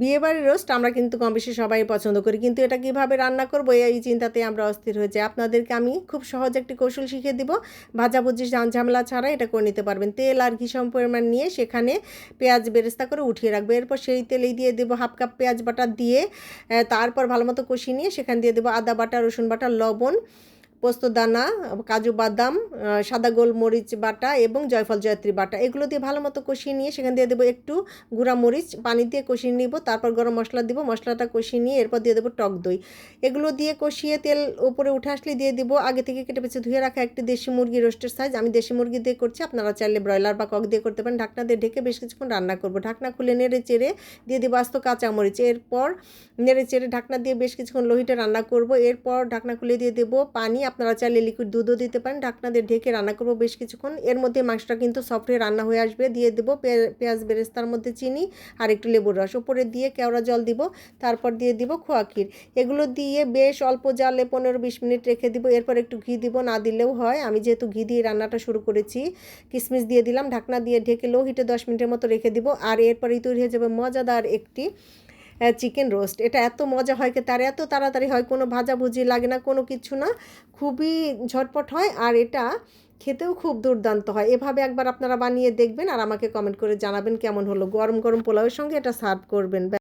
বিয়েবাড়ির রোস্ট আমরা কিন্তু কম বেশি সবাই পছন্দ করি, কিন্তু এটা কীভাবে রান্না করবো এই চিন্তাতে আমরা অস্থির হয়ে যাই। আপনাদেরকে আমি খুব সহজ একটি কৌশল শিখিয়ে দিব, ভাজাভুজি ঝামেলা ছাড়া এটা করে নিতে পারবেন। তেল আর ঘি সম পরিমাণ নিয়ে সেখানে পেঁয়াজ বেরেস্তা করে উঠিয়ে রাখবো। এরপর সেই তেলেই দিয়ে দেবো হাফ কাপ পেঁয়াজ বাটা দিয়ে তারপর ভালো মতো কষিয়ে নিয়ে সেখানে দিয়ে দেবো আদা বাটা, রসুন বাটা, লবণ, পোস্তদানা, কাজু বাদাম, সাদা গোলমরিচ বাটা এবং জয়ফল জয়ত্রী বাটা, এগুলো দিয়ে ভালো মতো কষিয়ে নিয়ে সেখানে দিয়ে দেবো একটু গুঁড়া মরিচ, পানি দিয়ে কষিয়ে নিব। তারপর গরম মশলা দিব, মশলাটা কষিয়ে নিয়ে এরপর দিয়ে দেবো টক দই। এগুলো দিয়ে কষিয়ে তেল উপরে উঠে আসলে দিয়ে দিব আগে থেকে কেটে বেছে ধুয়ে রাখা একটি দেশি মুরগি রোস্টের সাইজ। আমি দেশি মুরগি দিয়ে করছি, আপনারা চাইলে ব্রয়লার বা কক দিয়ে করতে পারেন। ঢাকনা দিয়ে ঢেকে বেশ কিছুক্ষণ রান্না করবো। ঢাকনা খুলে নেড়ে চেড়ে দিয়ে দেবো আস্ত কাঁচামরিচ। এরপর নেড়ে চেড়ে ঢাকনা দিয়ে বেশ কিছুক্ষণ লোহিটে রান্না করব। এরপর ঢাকনা খুলে দিয়ে দেবো পানি, আপনারা চাইলে লিকুইড দুধও দিতে পারেন। ঢাকনা দিয়ে ঢেকে রান্না করব বেশ কিছুক্ষণ। এর মধ্যে মাংসটা কিন্তু সফট হয়ে রান্না হয়ে আসবে। দিয়ে দেবো পেঁয়াজ বেরেস্তার মধ্যে চিনি আর একটু লেবুর রস, উপরে দিয়ে কেওড়া জল দিব। তারপর দিয়ে দিব খোয়া ক্ষীর। এগুলো দিয়ে বেশ অল্প জালে 15-20 মিনিট রেখে দিব। এরপর একটু ঘি দিব, না দিলেও হয়, আমি যেহেতু ঘি দিয়ে রান্নাটা শুরু করেছি। কিশমিশ দিয়ে দিলাম। ঢাকনা দিয়ে ঢেকে লো হিটে 10 মিনিটের মতো রেখে দিব। আর এরপরেই তৈরি হয়ে যাবে মজাদার একটি চিকেন রোস্ট। এটা এত মজা হয়, তার এত তাড়াতাড়ি হয়, কোনো ভাজাভুজি লাগে না, কোনো কিছু না, খুবই ঝটপট হয় আর এটা খেতেও খুব দুর্দান্ত হয়। এভাবে একবার আপনারা বানিয়ে দেখবেন আর আমাকে কমেন্ট করে জানাবেন কেমন হলো। গরম গরম পোলাওয়ের সঙ্গে এটা সার্ভ করবেন।